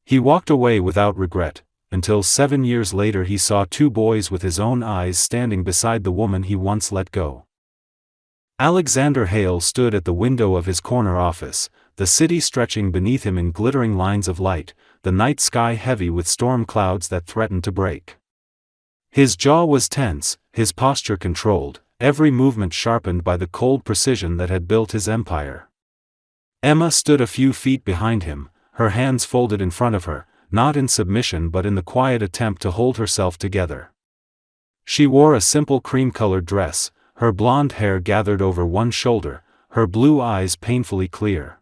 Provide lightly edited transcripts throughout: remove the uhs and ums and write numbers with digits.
He walked away without regret, until 7 years later he saw 2 boys with his own eyes standing beside the woman he once let go. Alexander Hale stood at the window of his corner office, the city stretching beneath him in glittering lines of light, the night sky heavy with storm clouds that threatened to break. His jaw was tense, his posture controlled, every movement sharpened by the cold precision that had built his empire. Emma stood a few feet behind him, her hands folded in front of her, not in submission but in the quiet attempt to hold herself together. She wore a simple cream-colored dress, her blonde hair gathered over one shoulder, her blue eyes painfully clear.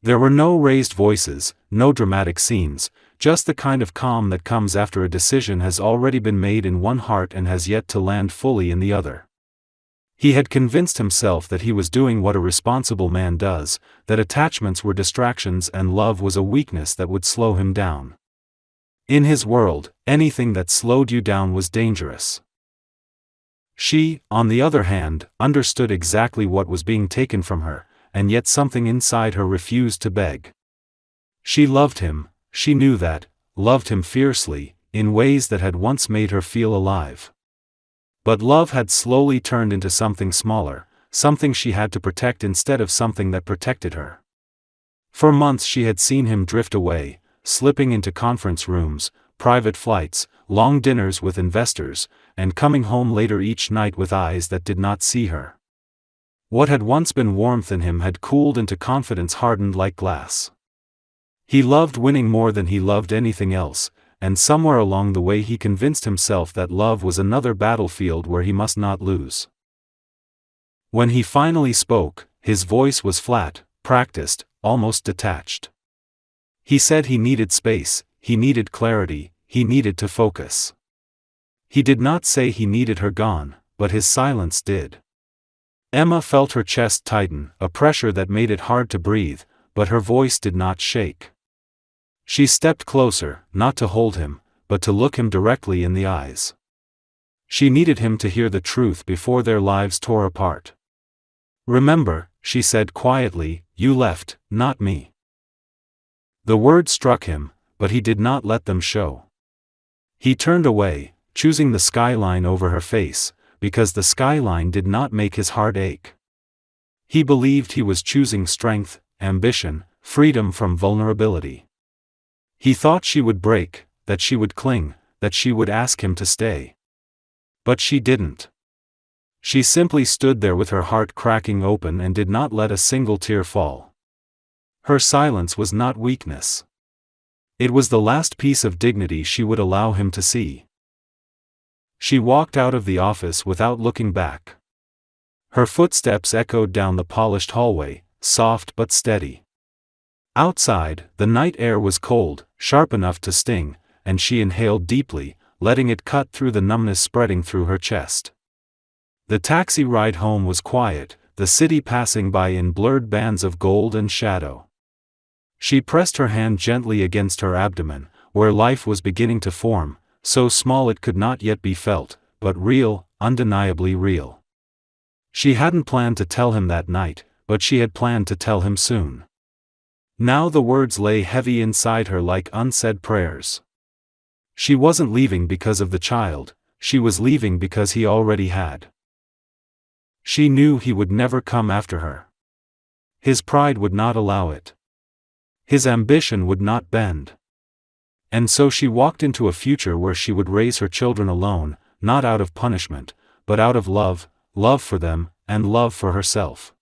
There were no raised voices, no dramatic scenes, just the kind of calm that comes after a decision has already been made in one heart and has yet to land fully in the other. He had convinced himself that he was doing what a responsible man does, that attachments were distractions and love was a weakness that would slow him down. In his world, anything that slowed you down was dangerous. She, on the other hand, understood exactly what was being taken from her, and yet something inside her refused to beg. She loved him, she knew that, loved him fiercely, in ways that had once made her feel alive. But love had slowly turned into something smaller, something she had to protect instead of something that protected her. For months she had seen him drift away, slipping into conference rooms, private flights, long dinners with investors, and coming home later each night with eyes that did not see her. What had once been warmth in him had cooled into confidence hardened like glass. He loved winning more than he loved anything else, and somewhere along the way he convinced himself that love was another battlefield where he must not lose. When he finally spoke, his voice was flat, practiced, almost detached. He said he needed space, he needed clarity, he needed to focus. He did not say he needed her gone, but his silence did. Emma felt her chest tighten, a pressure that made it hard to breathe, but her voice did not shake. She stepped closer, not to hold him, but to look him directly in the eyes. She needed him to hear the truth before their lives tore apart. "Remember," she said quietly, "you left, not me." The words struck him, but he did not let them show. He turned away, choosing the skyline over her face, because the skyline did not make his heart ache. He believed he was choosing strength, ambition, freedom from vulnerability. He thought she would break, that she would cling, that she would ask him to stay. But she didn't. She simply stood there with her heart cracking open and did not let a single tear fall. Her silence was not weakness. It was the last piece of dignity she would allow him to see. She walked out of the office without looking back. Her footsteps echoed down the polished hallway, soft but steady. Outside, the night air was cold, sharp enough to sting, and she inhaled deeply, letting it cut through the numbness spreading through her chest. The taxi ride home was quiet, the city passing by in blurred bands of gold and shadow. She pressed her hand gently against her abdomen, where life was beginning to form, so small it could not yet be felt, but real, undeniably real. She hadn't planned to tell him that night, but she had planned to tell him soon. Now the words lay heavy inside her like unsaid prayers. She wasn't leaving because of the child, she was leaving because he already had. She knew he would never come after her. His pride would not allow it. His ambition would not bend. And so she walked into a future where she would raise her children alone, not out of punishment, but out of love, love for them, and love for herself.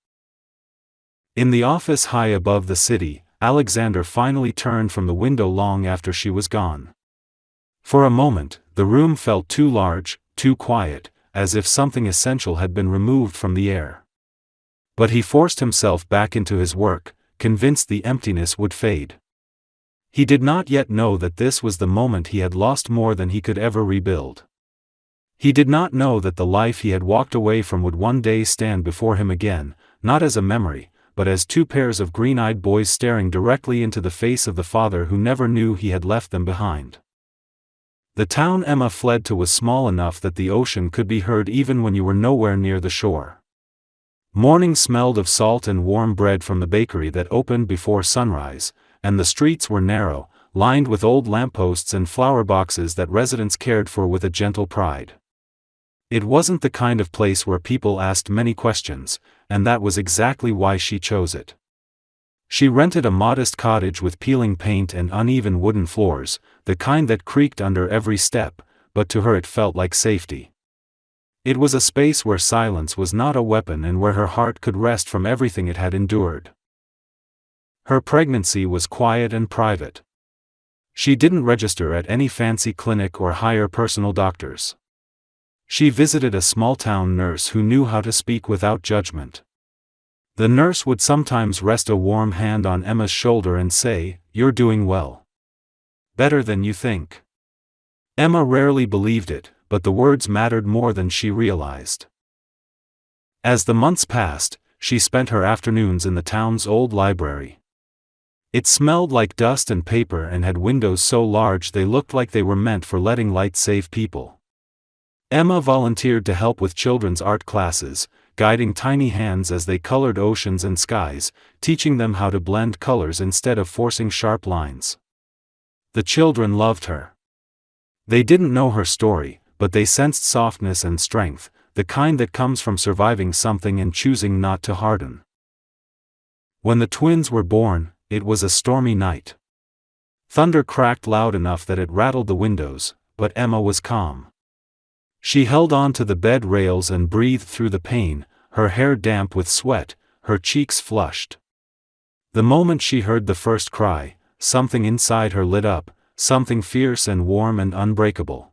In the office high above the city, Alexander finally turned from the window long after she was gone. For a moment, the room felt too large, too quiet, as if something essential had been removed from the air. But he forced himself back into his work, convinced the emptiness would fade. He did not yet know that this was the moment he had lost more than he could ever rebuild. He did not know that the life he had walked away from would one day stand before him again, not as a memory, but as 2 pairs of green-eyed boys staring directly into the face of the father who never knew he had left them behind. The town Emma fled to was small enough that the ocean could be heard even when you were nowhere near the shore. Morning smelled of salt and warm bread from the bakery that opened before sunrise, and the streets were narrow, lined with old lampposts and flower boxes that residents cared for with a gentle pride. It wasn't the kind of place where people asked many questions, and that was exactly why she chose it. She rented a modest cottage with peeling paint and uneven wooden floors, the kind that creaked under every step, but to her it felt like safety. It was a space where silence was not a weapon and where her heart could rest from everything it had endured. Her pregnancy was quiet and private. She didn't register at any fancy clinic or hire personal doctors. She visited a small-town nurse who knew how to speak without judgment. The nurse would sometimes rest a warm hand on Emma's shoulder and say, "You're doing well. Better than you think." Emma rarely believed it, but the words mattered more than she realized. As the months passed, she spent her afternoons in the town's old library. It smelled like dust and paper and had windows so large they looked like they were meant for letting light save people. Emma volunteered to help with children's art classes, guiding tiny hands as they colored oceans and skies, teaching them how to blend colors instead of forcing sharp lines. The children loved her. They didn't know her story, but they sensed softness and strength, the kind that comes from surviving something and choosing not to harden. When the twins were born, it was a stormy night. Thunder cracked loud enough that it rattled the windows, but Emma was calm. She held on to the bed rails and breathed through the pain, her hair damp with sweat, her cheeks flushed. The moment she heard the first cry, something inside her lit up, something fierce and warm and unbreakable.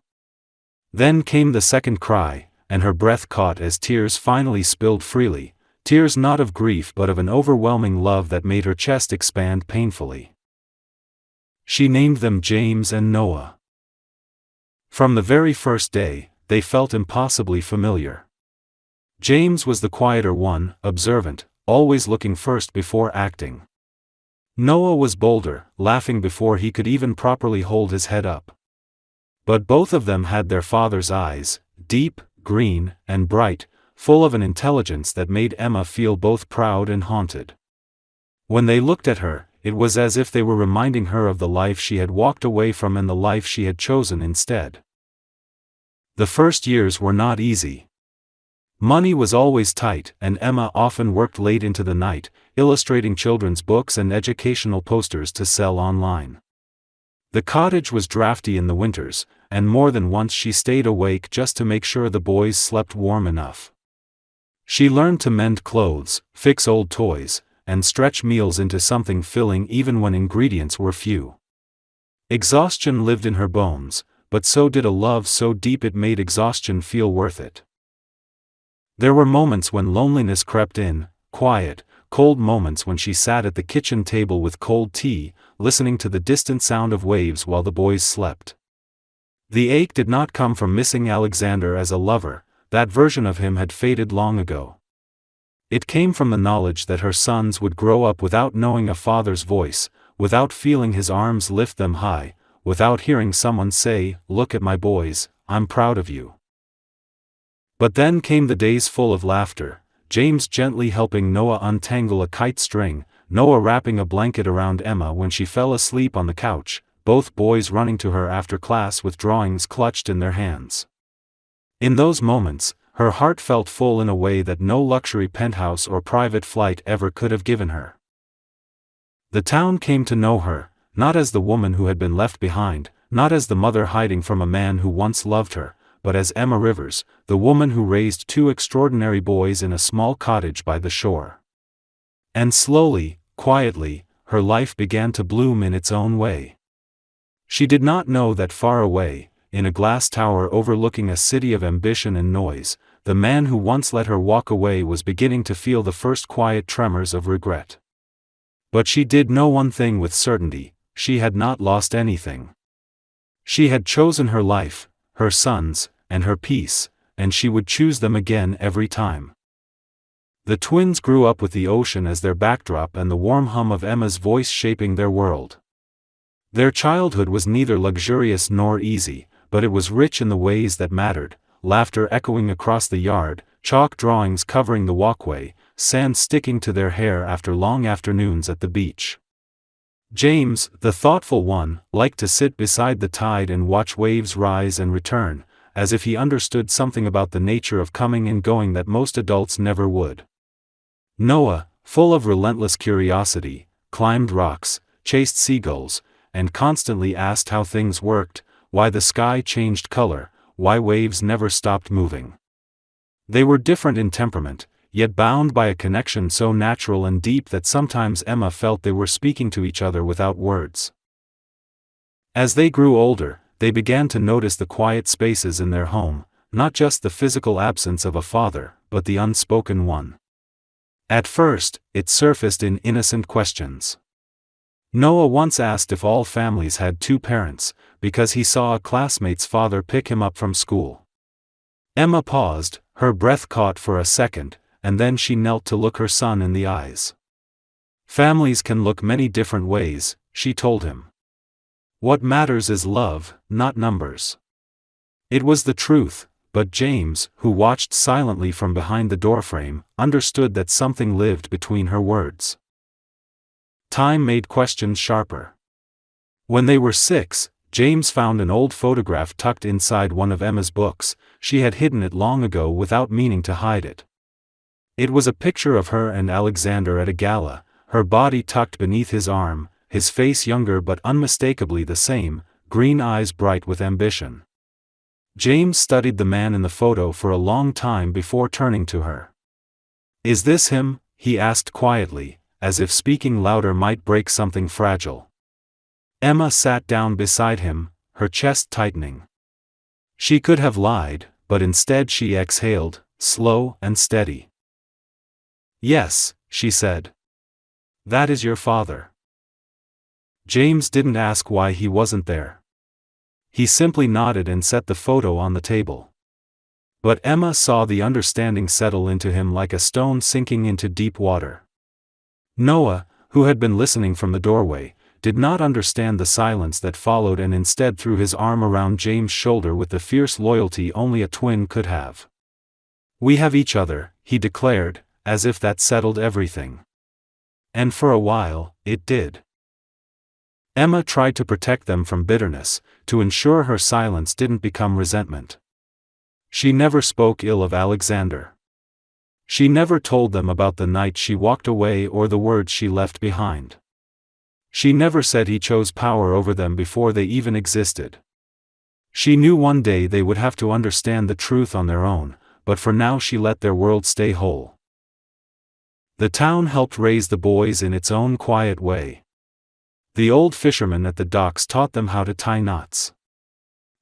Then came the second cry, and her breath caught as tears finally spilled freely, tears not of grief but of an overwhelming love that made her chest expand painfully. She named them James and Noah. From the very first day, they felt impossibly familiar. James was the quieter one, observant, always looking first before acting. Noah was bolder, laughing before he could even properly hold his head up. But both of them had their father's eyes, deep, green, and bright, full of an intelligence that made Emma feel both proud and haunted. When they looked at her, it was as if they were reminding her of the life she had walked away from and the life she had chosen instead. The first years were not easy. Money was always tight, and Emma often worked late into the night, illustrating children's books and educational posters to sell online. The cottage was drafty in the winters, and more than once she stayed awake just to make sure the boys slept warm enough. She learned to mend clothes, fix old toys, and stretch meals into something filling even when ingredients were few. Exhaustion lived in her bones, but so did a love so deep it made exhaustion feel worth it. There were moments when loneliness crept in, quiet, cold moments when she sat at the kitchen table with cold tea, listening to the distant sound of waves while the boys slept. The ache did not come from missing Alexander as a lover, that version of him had faded long ago. It came from the knowledge that her sons would grow up without knowing a father's voice, without feeling his arms lift them high, without hearing someone say, "Look at my boys, I'm proud of you." But then came the days full of laughter, James gently helping Noah untangle a kite string, Noah wrapping a blanket around Emma when she fell asleep on the couch, both boys running to her after class with drawings clutched in their hands. In those moments, her heart felt full in a way that no luxury penthouse or private flight ever could have given her. The town came to know her, not as the woman who had been left behind, not as the mother hiding from a man who once loved her, but as Emma Rivers, the woman who raised two extraordinary boys in a small cottage by the shore. And slowly, quietly, her life began to bloom in its own way. She did not know that far away, in a glass tower overlooking a city of ambition and noise, the man who once let her walk away was beginning to feel the first quiet tremors of regret. But she did know one thing with certainty: she had not lost anything. She had chosen her life, her sons, and her peace, and she would choose them again every time. The twins grew up with the ocean as their backdrop and the warm hum of Emma's voice shaping their world. Their childhood was neither luxurious nor easy, but it was rich in the ways that mattered: laughter echoing across the yard, chalk drawings covering the walkway, sand sticking to their hair after long afternoons at the beach. James, the thoughtful one, liked to sit beside the tide and watch waves rise and return, as if he understood something about the nature of coming and going that most adults never would. Noah, full of relentless curiosity, climbed rocks, chased seagulls, and constantly asked how things worked, why the sky changed color, why waves never stopped moving. They were different in temperament, yet bound by a connection so natural and deep that sometimes Emma felt they were speaking to each other without words. As they grew older, they began to notice the quiet spaces in their home, not just the physical absence of a father, but the unspoken one. At first, it surfaced in innocent questions. Noah once asked if all families had two parents, because he saw a classmate's father pick him up from school. Emma paused, her breath caught for a second, and then she knelt to look her son in the eyes. Families can look many different ways, she told him. What matters is love, not numbers. It was the truth, but James, who watched silently from behind the doorframe, understood that something lived between her words. Time made questions sharper. When they were 6, James found an old photograph tucked inside one of Emma's books. She had hidden it long ago without meaning to hide it. It was a picture of her and Alexander at a gala, her body tucked beneath his arm, his face younger but unmistakably the same, green eyes bright with ambition. James studied the man in the photo for a long time before turning to her. "Is this him?" he asked quietly, as if speaking louder might break something fragile. Emma sat down beside him, her chest tightening. She could have lied, but instead she exhaled, slow and steady. "Yes," she said. "That is your father." James didn't ask why he wasn't there. He simply nodded and set the photo on the table. But Emma saw the understanding settle into him like a stone sinking into deep water. Noah, who had been listening from the doorway, did not understand the silence that followed and instead threw his arm around James' shoulder with the fierce loyalty only a twin could have. "We have each other," he declared, as if that settled everything. And for a while, it did. Emma tried to protect them from bitterness, to ensure her silence didn't become resentment. She never spoke ill of Alexander. She never told them about the night she walked away or the words she left behind. She never said he chose power over them before they even existed. She knew one day they would have to understand the truth on their own, but for now she let their world stay whole. The town helped raise the boys in its own quiet way. The old fisherman at the docks taught them how to tie knots.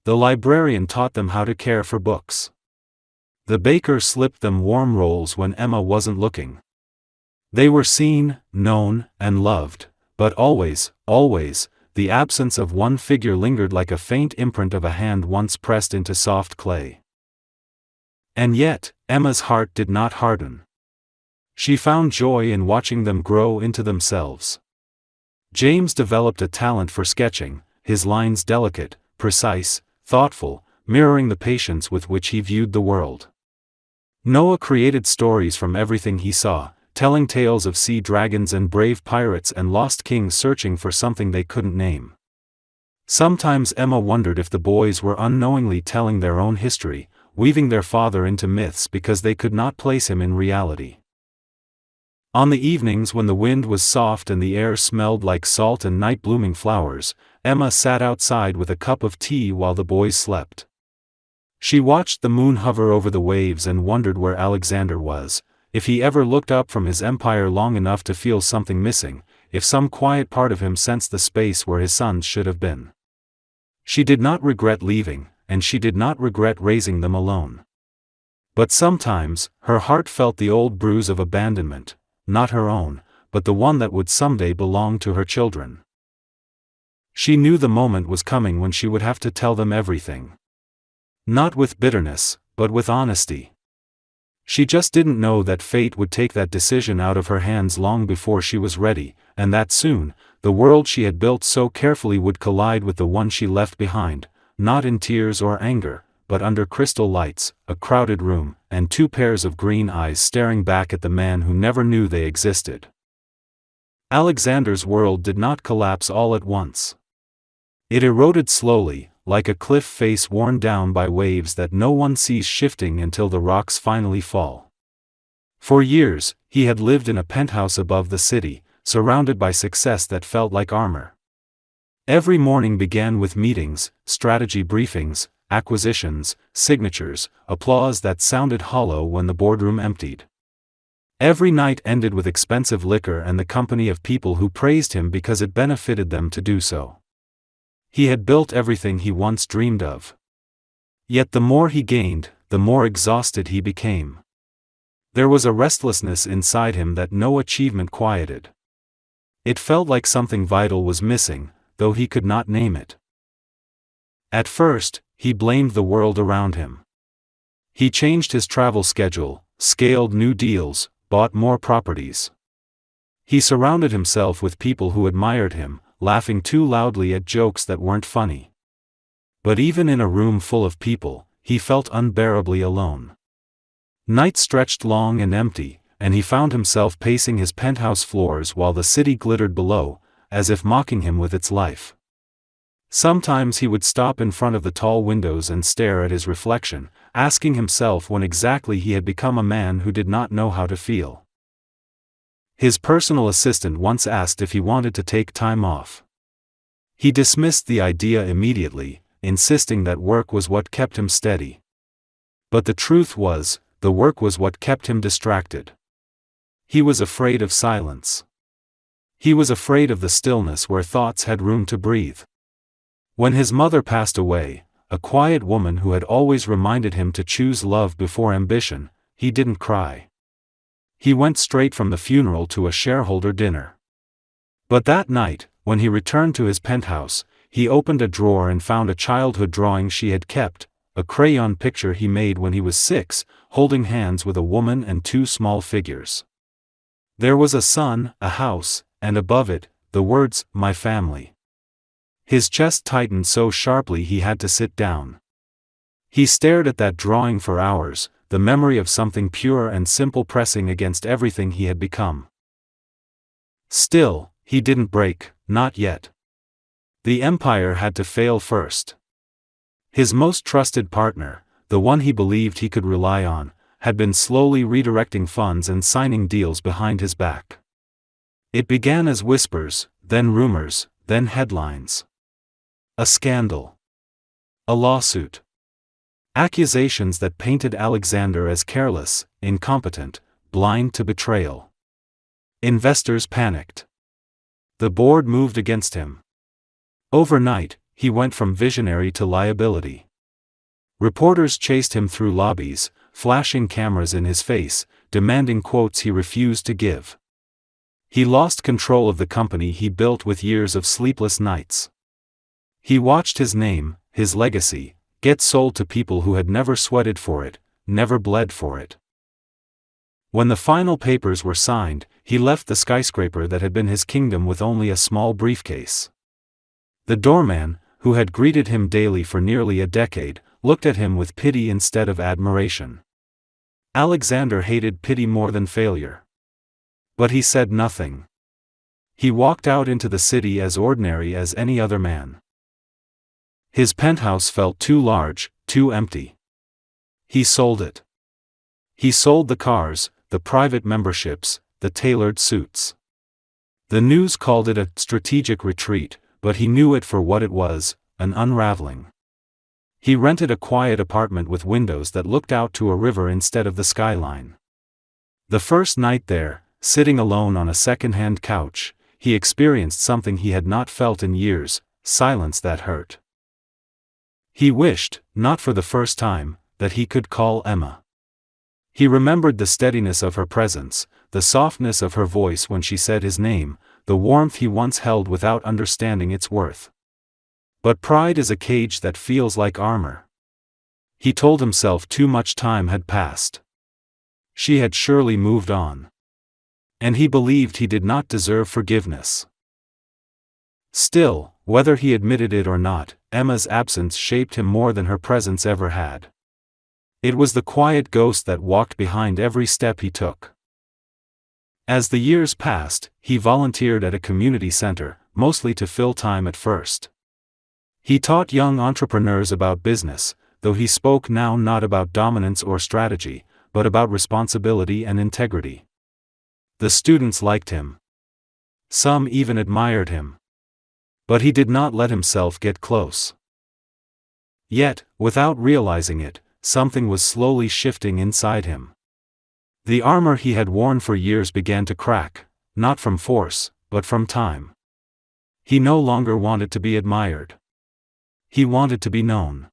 The librarian taught them how to care for books. The baker slipped them warm rolls when Emma wasn't looking. They were seen, known, and loved, but always, the absence of one figure lingered like a faint imprint of a hand once pressed into soft clay. And yet, Emma's heart did not harden. She found joy in watching them grow into themselves. James developed a talent for sketching, his lines delicate, precise, thoughtful, mirroring the patience with which he viewed the world. Noah created stories from everything he saw, telling tales of sea dragons and brave pirates and lost kings searching for something they couldn't name. Sometimes Emma wondered if the boys were unknowingly telling their own history, weaving their father into myths because they could not place him in reality. On the evenings when the wind was soft and the air smelled like salt and night-blooming flowers, Emma sat outside with a cup of tea while the boys slept. She watched the moon hover over the waves and wondered where Alexander was, if he ever looked up from his empire long enough to feel something missing, if some quiet part of him sensed the space where his sons should have been. She did not regret leaving, and she did not regret raising them alone. But sometimes, her heart felt the old bruise of abandonment, not her own, but the one that would someday belong to her children. She knew the moment was coming when she would have to tell them everything. Not with bitterness, but with honesty. She just didn't know that fate would take that decision out of her hands long before she was ready, and that soon, the world she had built so carefully would collide with the one she left behind, not in tears or anger, but under crystal lights, a crowded room, and 2 pairs of green eyes staring back at the man who never knew they existed. Alexander's world did not collapse all at once. It eroded slowly, like a cliff face worn down by waves that no one sees shifting until the rocks finally fall. For years, he had lived in a penthouse above the city, surrounded by success that felt like armor. Every morning began with meetings, strategy briefings, acquisitions, signatures, applause that sounded hollow when the boardroom emptied. Every night ended with expensive liquor and the company of people who praised him because it benefited them to do so. He had built everything he once dreamed of. Yet the more he gained, the more exhausted he became. There was a restlessness inside him that no achievement quieted. It felt like something vital was missing, though he could not name it. At first, he blamed the world around him. He changed his travel schedule, scaled new deals, bought more properties. He surrounded himself with people who admired him, laughing too loudly at jokes that weren't funny. But even in a room full of people, he felt unbearably alone. Nights stretched long and empty, and he found himself pacing his penthouse floors while the city glittered below, as if mocking him with its life. Sometimes he would stop in front of the tall windows and stare at his reflection, asking himself when exactly he had become a man who did not know how to feel. His personal assistant once asked if he wanted to take time off. He dismissed the idea immediately, insisting that work was what kept him steady. But the truth was, the work was what kept him distracted. He was afraid of silence. He was afraid of the stillness where thoughts had room to breathe. When his mother passed away, a quiet woman who had always reminded him to choose love before ambition, he didn't cry. He went straight from the funeral to a shareholder dinner. But that night, when he returned to his penthouse, he opened a drawer and found a childhood drawing she had kept, a crayon picture he made when he was 6, holding hands with a woman and 2 small figures. There was a sun, a house, and above it, the words, "My family." His chest tightened so sharply he had to sit down. He stared at that drawing for hours, the memory of something pure and simple pressing against everything he had become. Still, he didn't break, not yet. The empire had to fail first. His most trusted partner, the one he believed he could rely on, had been slowly redirecting funds and signing deals behind his back. It began as whispers, then rumors, then headlines. A scandal. A lawsuit. Accusations that painted Alexander as careless, incompetent, blind to betrayal. Investors panicked. The board moved against him. Overnight, he went from visionary to liability. Reporters chased him through lobbies, flashing cameras in his face, demanding quotes he refused to give. He lost control of the company he built with years of sleepless nights. He watched his name, his legacy, get sold to people who had never sweated for it, never bled for it. When the final papers were signed, he left the skyscraper that had been his kingdom with only a small briefcase. The doorman, who had greeted him daily for nearly a decade, looked at him with pity instead of admiration. Alexander hated pity more than failure. But he said nothing. He walked out into the city as ordinary as any other man. His penthouse felt too large, too empty. He sold it. He sold the cars, the private memberships, the tailored suits. The news called it a strategic retreat, but he knew it for what it was, an unraveling. He rented a quiet apartment with windows that looked out to a river instead of the skyline. The first night there, sitting alone on a second-hand couch, he experienced something he had not felt in years, silence that hurt. He wished, not for the first time, that he could call Emma. He remembered the steadiness of her presence, the softness of her voice when she said his name, the warmth he once held without understanding its worth. But pride is a cage that feels like armor. He told himself too much time had passed. She had surely moved on. And he believed he did not deserve forgiveness. Still, whether he admitted it or not, Emma's absence shaped him more than her presence ever had. It was the quiet ghost that walked behind every step he took. As the years passed, he volunteered at a community center, mostly to fill time at first. He taught young entrepreneurs about business, though he spoke now not about dominance or strategy, but about responsibility and integrity. The students liked him. Some even admired him. But he did not let himself get close. Yet, without realizing it, something was slowly shifting inside him. The armor he had worn for years began to crack, not from force, but from time. He no longer wanted to be admired. He wanted to be known.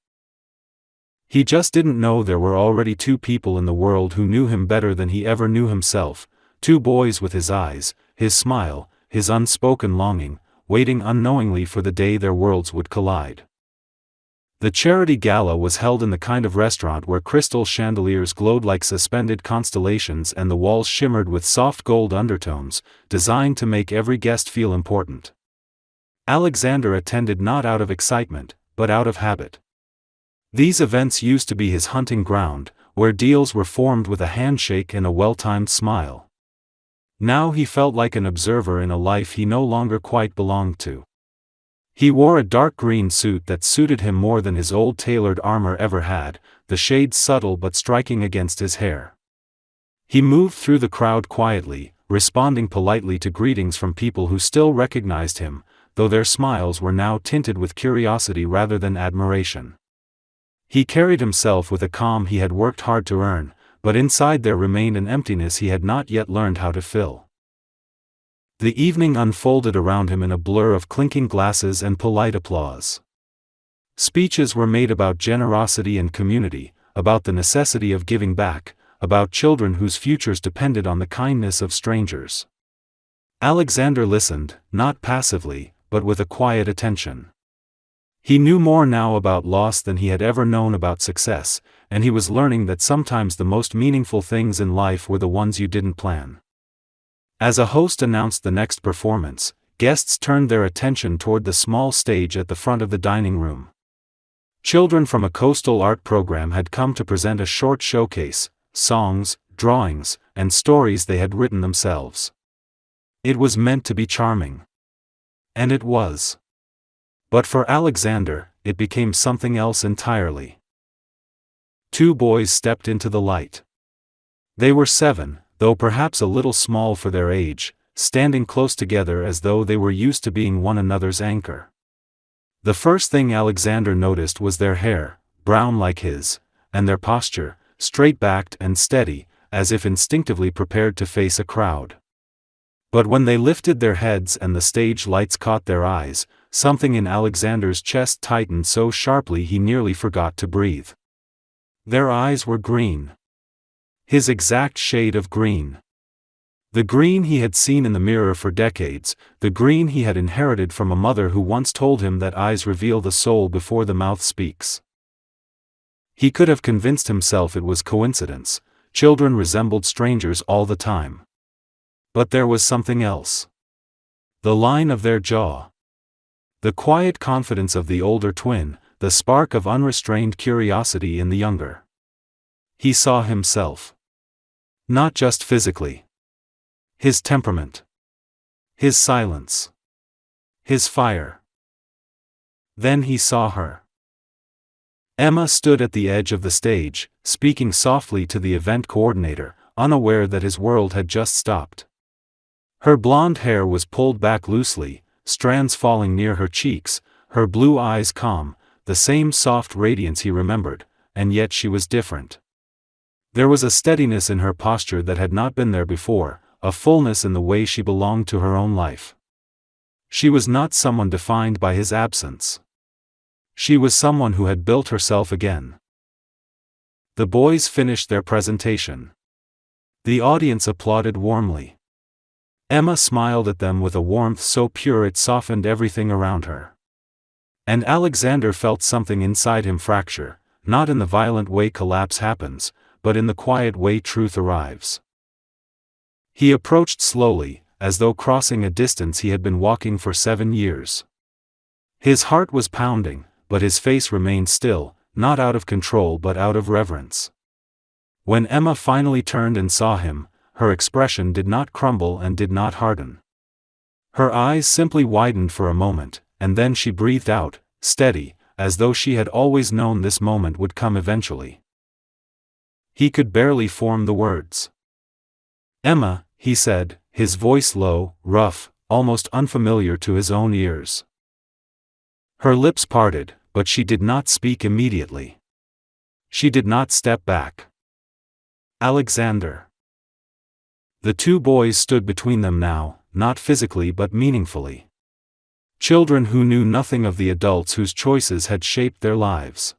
He just didn't know there were already two people in the world who knew him better than he ever knew himself, two boys with his eyes, his smile, his unspoken longing, waiting unknowingly for the day their worlds would collide. The charity gala was held in the kind of restaurant where crystal chandeliers glowed like suspended constellations and the walls shimmered with soft gold undertones, designed to make every guest feel important. Alexander attended not out of excitement, but out of habit. These events used to be his hunting ground, where deals were formed with a handshake and a well-timed smile. Now he felt like an observer in a life he no longer quite belonged to. He wore a dark green suit that suited him more than his old tailored armor ever had, the shades subtle but striking against his hair. He moved through the crowd quietly, responding politely to greetings from people who still recognized him, though their smiles were now tinted with curiosity rather than admiration. He carried himself with a calm he had worked hard to earn, but inside there remained an emptiness he had not yet learned how to fill. The evening unfolded around him in a blur of clinking glasses and polite applause. Speeches were made about generosity and community, about the necessity of giving back, about children whose futures depended on the kindness of strangers. Alexander listened, not passively, but with a quiet attention. He knew more now about loss than he had ever known about success, and he was learning that sometimes the most meaningful things in life were the ones you didn't plan. As a host announced the next performance, guests turned their attention toward the small stage at the front of the dining room. Children from a coastal art program had come to present a short showcase, songs, drawings, and stories they had written themselves. It was meant to be charming. And it was. But for Alexander, it became something else entirely. Two boys stepped into the light. They were 7, though perhaps a little small for their age, standing close together as though they were used to being one another's anchor. The first thing Alexander noticed was their hair, brown like his, and their posture, straight-backed and steady, as if instinctively prepared to face a crowd. But when they lifted their heads and the stage lights caught their eyes, something in Alexander's chest tightened so sharply he nearly forgot to breathe. Their eyes were green. His exact shade of green. The green he had seen in the mirror for decades, the green he had inherited from a mother who once told him that eyes reveal the soul before the mouth speaks. He could have convinced himself it was coincidence. Children resembled strangers all the time. But there was something else. The line of their jaw. The quiet confidence of the older twin, the spark of unrestrained curiosity in the younger. He saw himself. Not just physically. His temperament. His silence. His fire. Then he saw her. Emma stood at the edge of the stage, speaking softly to the event coordinator, unaware that his world had just stopped. Her blonde hair was pulled back loosely, strands falling near her cheeks, her blue eyes calm, the same soft radiance he remembered, and yet she was different. There was a steadiness in her posture that had not been there before, a fullness in the way she belonged to her own life. She was not someone defined by his absence. She was someone who had built herself again. The boys finished their presentation. The audience applauded warmly. Emma smiled at them with a warmth so pure it softened everything around her. And Alexander felt something inside him fracture, not in the violent way collapse happens, but in the quiet way truth arrives. He approached slowly, as though crossing a distance he had been walking for 7 years. His heart was pounding, but his face remained still, not out of control but out of reverence. When Emma finally turned and saw him, her expression did not crumble and did not harden. Her eyes simply widened for a moment, and then she breathed out, steady, as though she had always known this moment would come eventually. He could barely form the words. "Emma," he said, his voice low, rough, almost unfamiliar to his own ears. Her lips parted, but she did not speak immediately. She did not step back. "Alexander." The two boys stood between them now, not physically but meaningfully. Children who knew nothing of the adults whose choices had shaped their lives.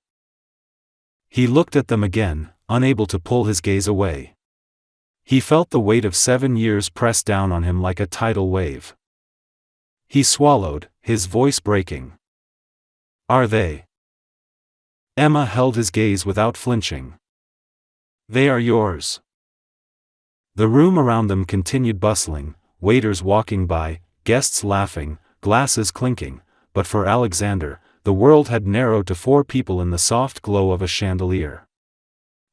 He looked at them again, unable to pull his gaze away. He felt the weight of 7 years press down on him like a tidal wave. He swallowed, his voice breaking. "Are they?" Emma held his gaze without flinching. "They are yours." The room around them continued bustling, waiters walking by, guests laughing, glasses clinking, but for Alexander, the world had narrowed to 4 people in the soft glow of a chandelier.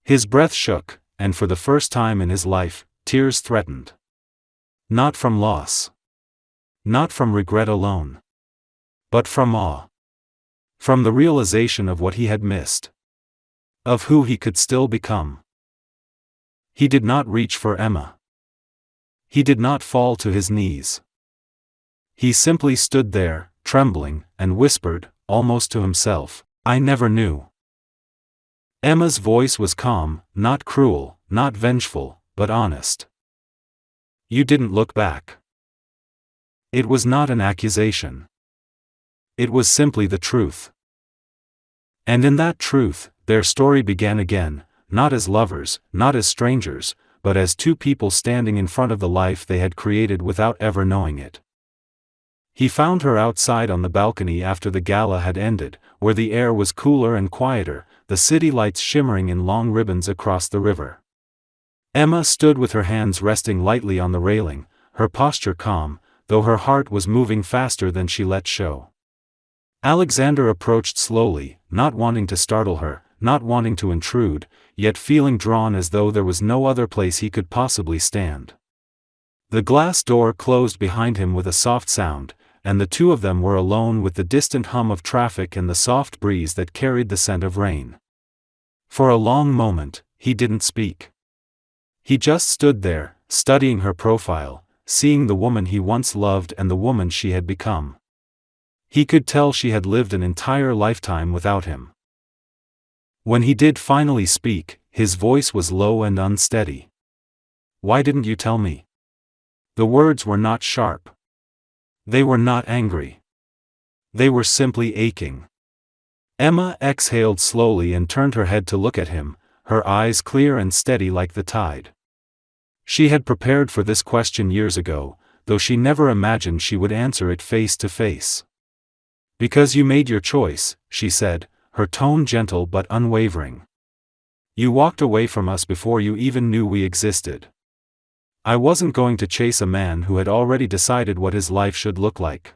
His breath shook, and for the first time in his life, tears threatened. Not from loss. Not from regret alone. But from awe. From the realization of what he had missed. Of who he could still become. He did not reach for Emma. He did not fall to his knees. He simply stood there, trembling, and whispered, almost to himself, "I never knew." Emma's voice was calm, not cruel, not vengeful, but honest. "You didn't look back." It was not an accusation. It was simply the truth. And in that truth, their story began again, not as lovers, not as strangers, but as 2 people standing in front of the life they had created without ever knowing it. He found her outside on the balcony after the gala had ended, where the air was cooler and quieter, the city lights shimmering in long ribbons across the river. Emma stood with her hands resting lightly on the railing, her posture calm, though her heart was moving faster than she let show. Alexander approached slowly, not wanting to startle her, not wanting to intrude, yet feeling drawn as though there was no other place he could possibly stand. The glass door closed behind him with a soft sound, and the 2 of them were alone with the distant hum of traffic and the soft breeze that carried the scent of rain. For a long moment, he didn't speak. He just stood there, studying her profile, seeing the woman he once loved and the woman she had become. He could tell she had lived an entire lifetime without him. When he did finally speak, his voice was low and unsteady. "Why didn't you tell me?" The words were not sharp. They were not angry. They were simply aching. Emma exhaled slowly and turned her head to look at him, her eyes clear and steady like the tide. She had prepared for this question years ago, though she never imagined she would answer it face to face. "Because you made your choice," she said, her tone gentle but unwavering. "You walked away from us before you even knew we existed. I wasn't going to chase a man who had already decided what his life should look like."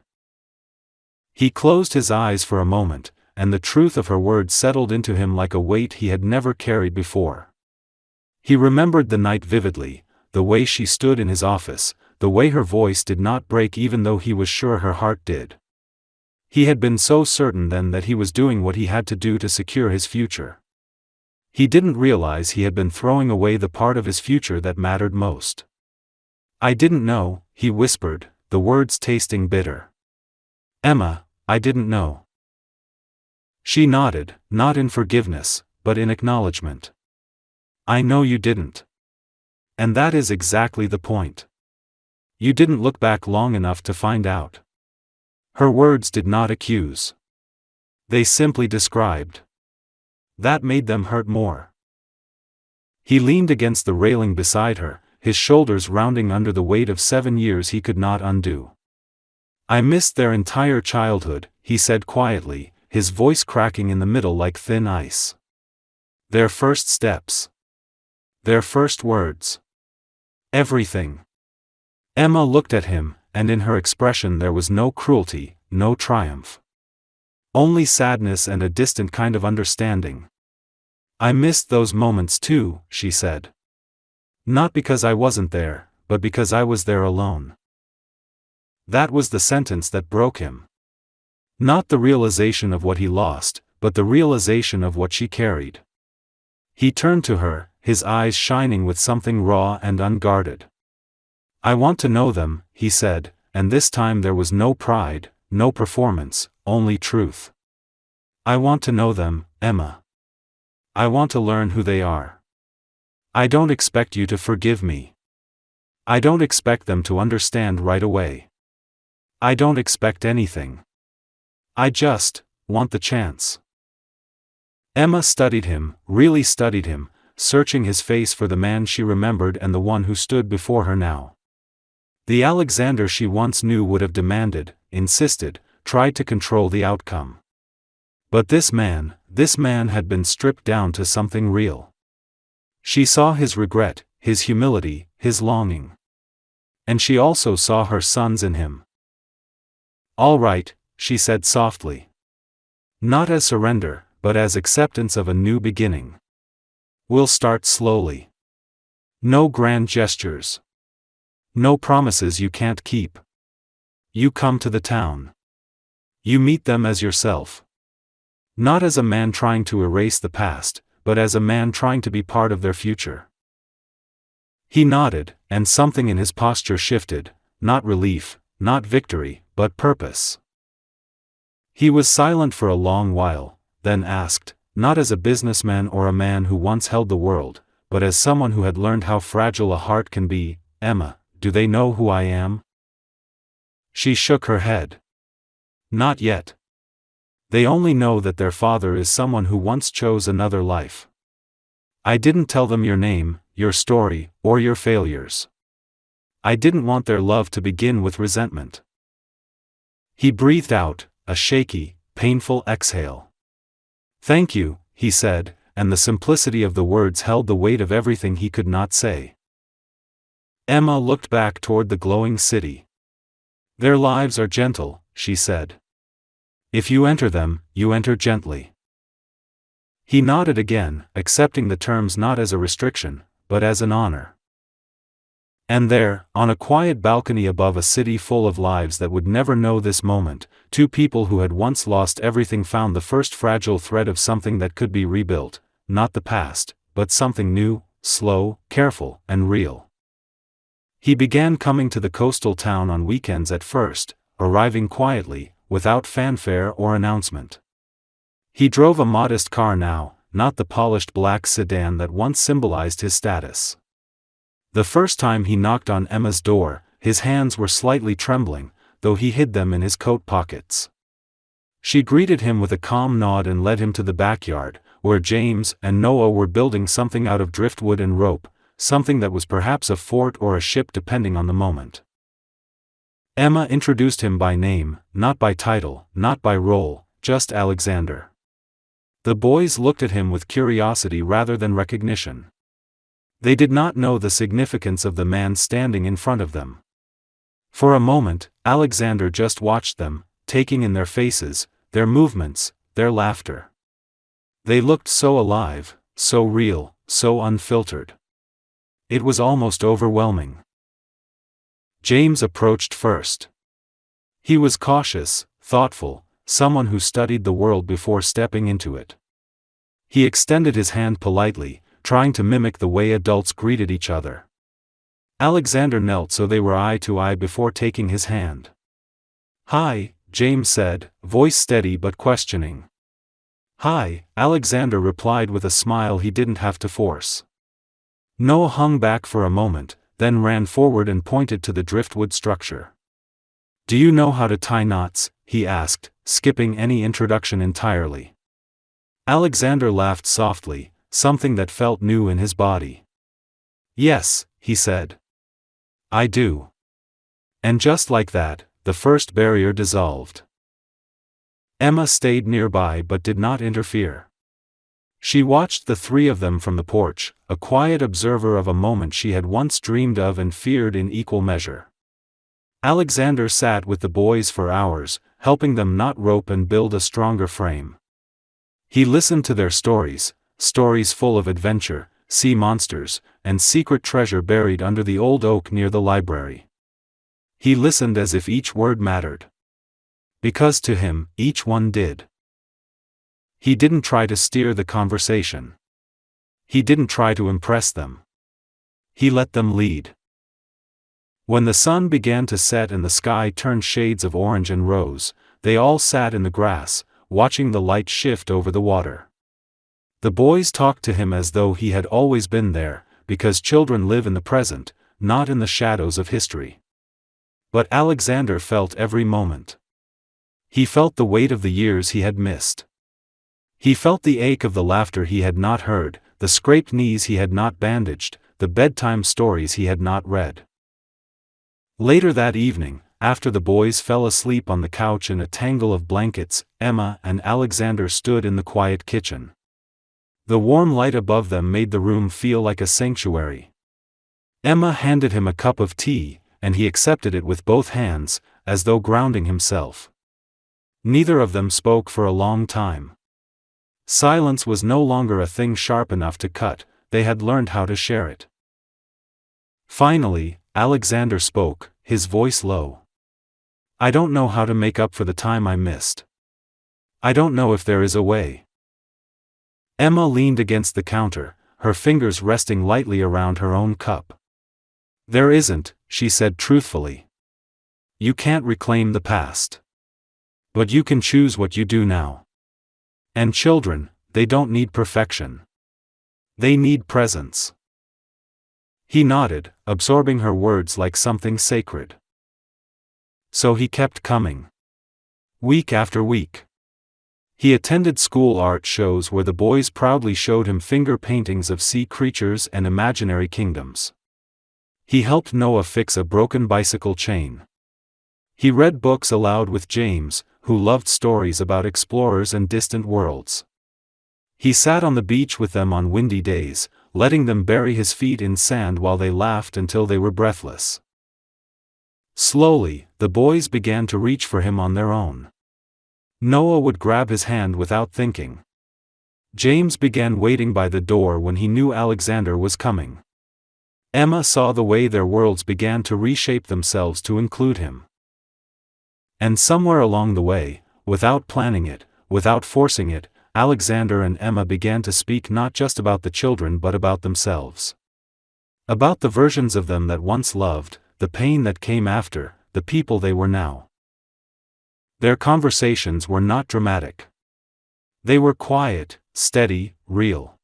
He closed his eyes for a moment, and the truth of her words settled into him like a weight he had never carried before. He remembered the night vividly, the way she stood in his office, the way her voice did not break even though he was sure her heart did. He had been so certain then that he was doing what he had to do to secure his future. He didn't realize he had been throwing away the part of his future that mattered most. "I didn't know," he whispered, the words tasting bitter. "Emma, I didn't know." She nodded, not in forgiveness, but in acknowledgement. "I know you didn't. And that is exactly the point. You didn't look back long enough to find out." Her words did not accuse. They simply described. That made them hurt more. He leaned against the railing beside her, his shoulders rounding under the weight of 7 years he could not undo. "I missed their entire childhood," he said quietly, his voice cracking in the middle like thin ice. "Their first steps. Their first words. Everything." Emma looked at him, and in her expression there was no cruelty, no triumph. Only sadness and a distant kind of understanding. "I missed those moments too," she said. Not because I wasn't there, but because I was there alone. That was the sentence that broke him. Not the realization of what he lost, but the realization of what she carried. He turned to her, his eyes shining with something raw and unguarded. I want to know them, he said, and this time there was no pride, no performance, only truth. I want to know them, Emma. I want to learn who they are. I don't expect you to forgive me. I don't expect them to understand right away. I don't expect anything. I just want the chance. Emma studied him, really studied him, searching his face for the man she remembered and the one who stood before her now. The Alexander she once knew would have demanded, insisted, tried to control the outcome. But this man had been stripped down to something real. She saw his regret, his humility, his longing. And she also saw her sons in him. All right, she said softly. Not as surrender, but as acceptance of a new beginning. We'll start slowly. No grand gestures. No promises you can't keep. You come to the town. You meet them as yourself. Not as a man trying to erase the past, but as a man trying to be part of their future. He nodded, and something in his posture shifted, not relief, not victory, but purpose. He was silent for a long while, then asked, not as a businessman or a man who once held the world, but as someone who had learned how fragile a heart can be, Emma, do they know who I am? She shook her head. Not yet. They only know that their father is someone who once chose another life. I didn't tell them your name, your story, or your failures. I didn't want their love to begin with resentment. He breathed out, a shaky, painful exhale. Thank you, he said, and the simplicity of the words held the weight of everything he could not say. Emma looked back toward the glowing city. Their lives are gentle, she said. If you enter them, you enter gently. He nodded again, accepting the terms not as a restriction, but as an honor. And there, on a quiet balcony above a city full of lives that would never know this moment, two people who had once lost everything found the first fragile thread of something that could be rebuilt, not the past, but something new, slow, careful, and real. He began coming to the coastal town on weekends at first, arriving quietly, without fanfare or announcement. He drove a modest car now, not the polished black sedan that once symbolized his status. The first time he knocked on Emma's door, his hands were slightly trembling, though he hid them in his coat pockets. She greeted him with a calm nod and led him to the backyard, where James and Noah were building something out of driftwood and rope, something that was perhaps a fort or a ship depending on the moment. Emma introduced him by name, not by title, not by role, just Alexander. The boys looked at him with curiosity rather than recognition. They did not know the significance of the man standing in front of them. For a moment, Alexander just watched them, taking in their faces, their movements, their laughter. They looked so alive, so real, so unfiltered. It was almost overwhelming. James approached first. He was cautious, thoughtful, someone who studied the world before stepping into it. He extended his hand politely, trying to mimic the way adults greeted each other. Alexander knelt so they were eye to eye before taking his hand. "Hi," James said, voice steady but questioning. "Hi," Alexander replied with a smile he didn't have to force. Noah hung back for a moment, then ran forward and pointed to the driftwood structure. "Do you know how to tie knots?" he asked, skipping any introduction entirely. Alexander laughed softly, something that felt new in his body. "Yes," he said. "I do." And just like that, the first barrier dissolved. Emma stayed nearby but did not interfere. She watched the three of them from the porch, a quiet observer of a moment she had once dreamed of and feared in equal measure. Alexander sat with the boys for hours, helping them knot rope and build a stronger frame. He listened to their stories, stories full of adventure, sea monsters, and secret treasure buried under the old oak near the library. He listened as if each word mattered. Because to him, each one did. He didn't try to steer the conversation. He didn't try to impress them. He let them lead. When the sun began to set and the sky turned shades of orange and rose, they all sat in the grass, watching the light shift over the water. The boys talked to him as though he had always been there, because children live in the present, not in the shadows of history. But Alexander felt every moment. He felt the weight of the years he had missed. He felt the ache of the laughter he had not heard, the scraped knees he had not bandaged, the bedtime stories he had not read. Later that evening, after the boys fell asleep on the couch in a tangle of blankets, Emma and Alexander stood in the quiet kitchen. The warm light above them made the room feel like a sanctuary. Emma handed him a cup of tea, and he accepted it with both hands, as though grounding himself. Neither of them spoke for a long time. Silence was no longer a thing sharp enough to cut, they had learned how to share it. Finally, Alexander spoke, his voice low. "I don't know how to make up for the time I missed. I don't know if there is a way." Emma leaned against the counter, her fingers resting lightly around her own cup. "There isn't," she said truthfully. "You can't reclaim the past. But you can choose what you do now. And children, they don't need perfection. They need presence." He nodded, absorbing her words like something sacred. So he kept coming. Week after week. He attended school art shows where the boys proudly showed him finger paintings of sea creatures and imaginary kingdoms. He helped Noah fix a broken bicycle chain. He read books aloud with James, who loved stories about explorers and distant worlds. He sat on the beach with them on windy days, letting them bury his feet in sand while they laughed until they were breathless. Slowly, the boys began to reach for him on their own. Noah would grab his hand without thinking. James began waiting by the door when he knew Alexander was coming. Emma saw the way their worlds began to reshape themselves to include him. And somewhere along the way, without planning it, without forcing it, Alexander and Emma began to speak not just about the children but about themselves. About the versions of them that once loved, the pain that came after, the people they were now. Their conversations were not dramatic. They were quiet, steady, real.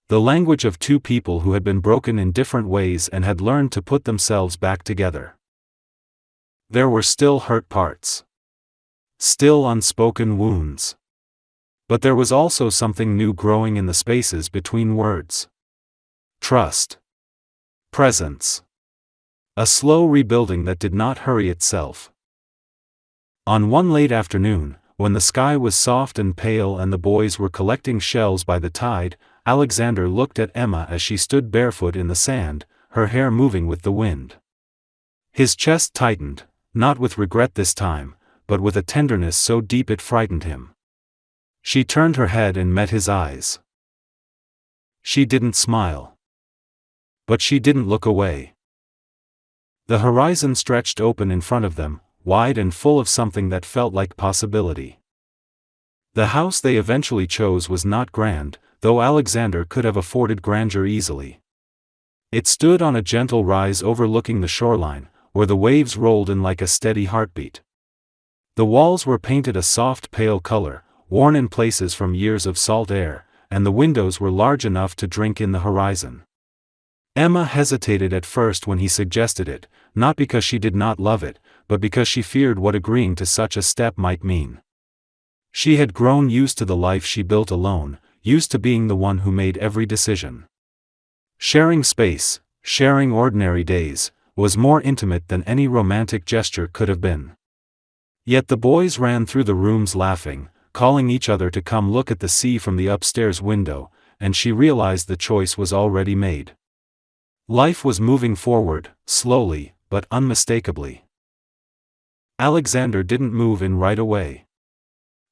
The language of two people who had been broken in different ways and had learned to put themselves back together. There were still hurt parts. Still unspoken wounds. But there was also something new growing in the spaces between words. Trust. Presence. A slow rebuilding that did not hurry itself. On one late afternoon, when the sky was soft and pale and the boys were collecting shells by the tide, Alexander looked at Emma as she stood barefoot in the sand, her hair moving with the wind. His chest tightened, not with regret this time, but with a tenderness so deep it frightened him. She turned her head and met his eyes. She didn't smile. But she didn't look away. The horizon stretched open in front of them, wide and full of something that felt like possibility. The house they eventually chose was not grand, though Alexander could have afforded grandeur easily. It stood on a gentle rise overlooking the shoreline, where the waves rolled in like a steady heartbeat. The walls were painted a soft pale color, worn in places from years of salt air, and the windows were large enough to drink in the horizon. Emma hesitated at first when he suggested it, not because she did not love it, but because she feared what agreeing to such a step might mean. She had grown used to the life she built alone, used to being the one who made every decision. Sharing space, sharing ordinary days, was more intimate than any romantic gesture could have been. Yet the boys ran through the rooms laughing, calling each other to come look at the sea from the upstairs window, and she realized the choice was already made. Life was moving forward, slowly, but unmistakably. Alexander didn't move in right away.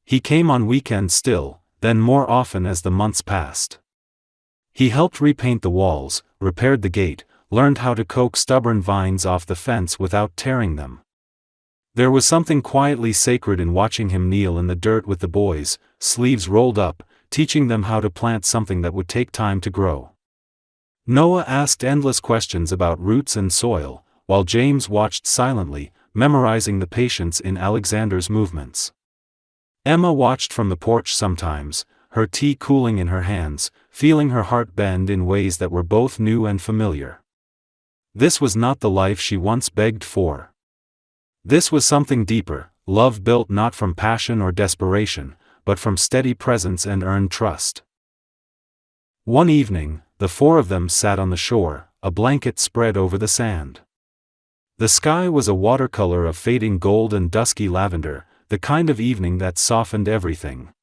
He came on weekends still, then more often as the months passed. He helped repaint the walls, repaired the gate, learned how to coax stubborn vines off the fence without tearing them. There was something quietly sacred in watching him kneel in the dirt with the boys, sleeves rolled up, teaching them how to plant something that would take time to grow. Noah asked endless questions about roots and soil, while James watched silently, memorizing the patience in Alexander's movements. Emma watched from the porch sometimes, her tea cooling in her hands, feeling her heart bend in ways that were both new and familiar. This was not the life she once begged for. This was something deeper, love built not from passion or desperation, but from steady presence and earned trust. One evening, the four of them sat on the shore, a blanket spread over the sand. The sky was a watercolor of fading gold and dusky lavender, the kind of evening that softened everything.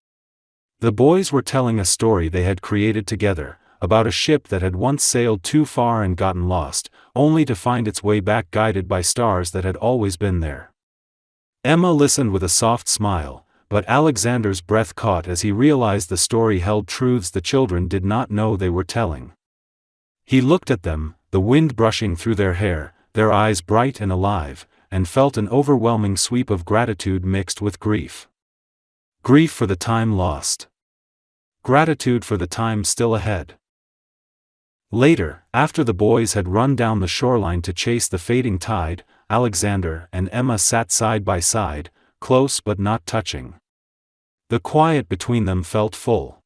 The boys were telling a story they had created together, about a ship that had once sailed too far and gotten lost, only to find its way back guided by stars that had always been there. Emma listened with a soft smile, but Alexander's breath caught as he realized the story held truths the children did not know they were telling. He looked at them, the wind brushing through their hair, their eyes bright and alive, and felt an overwhelming sweep of gratitude mixed with grief. Grief for the time lost. Gratitude for the time still ahead. Later, after the boys had run down the shoreline to chase the fading tide, Alexander and Emma sat side by side, close but not touching. The quiet between them felt full.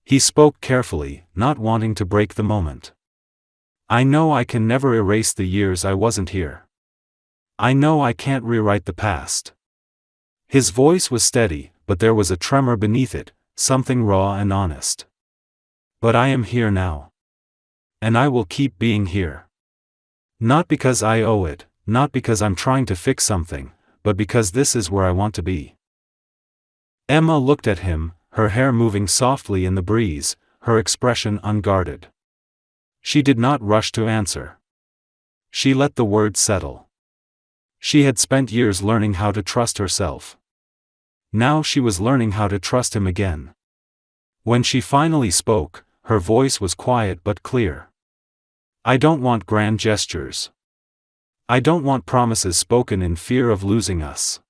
He spoke carefully, not wanting to break the moment. "I know I can never erase the years I wasn't here. I know I can't rewrite the past." His voice was steady, but there was a tremor beneath it, something raw and honest. "But I am here now. And I will keep being here. Not because I owe it, not because I'm trying to fix something, but because this is where I want to be." Emma looked at him, her hair moving softly in the breeze, her expression unguarded. She did not rush to answer. She let the words settle. She had spent years learning how to trust herself. Now she was learning how to trust him again. When she finally spoke, her voice was quiet but clear. "I don't want grand gestures. I don't want promises spoken in fear of losing us.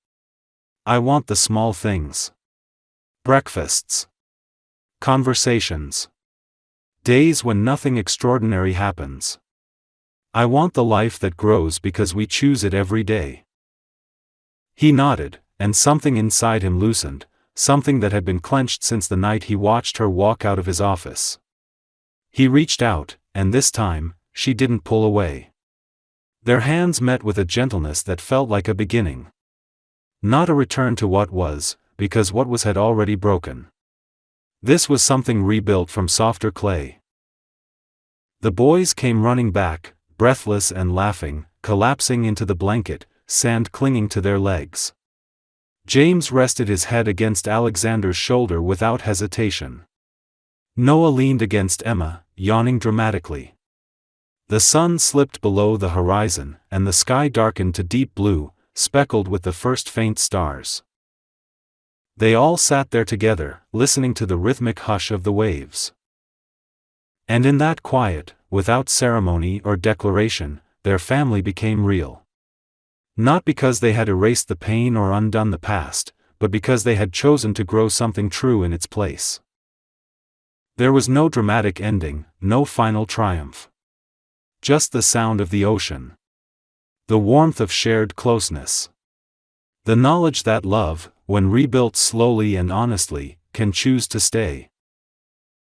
I want the small things. Breakfasts. Conversations. Days when nothing extraordinary happens. I want the life that grows because we choose it every day." He nodded, and something inside him loosened, something that had been clenched since the night he watched her walk out of his office. He reached out, and this time, she didn't pull away. Their hands met with a gentleness that felt like a beginning. Not a return to what was, because what was had already broken. This was something rebuilt from softer clay. The boys came running back, breathless and laughing, collapsing into the blanket, sand clinging to their legs. James rested his head against Alexander's shoulder without hesitation. Noah leaned against Emma, yawning dramatically. The sun slipped below the horizon, and the sky darkened to deep blue, speckled with the first faint stars. They all sat there together, listening to the rhythmic hush of the waves. And in that quiet, without ceremony or declaration, their family became real. Not because they had erased the pain or undone the past, but because they had chosen to grow something true in its place. There was no dramatic ending, no final triumph. Just the sound of the ocean. The warmth of shared closeness. The knowledge that love, when rebuilt slowly and honestly, can choose to stay.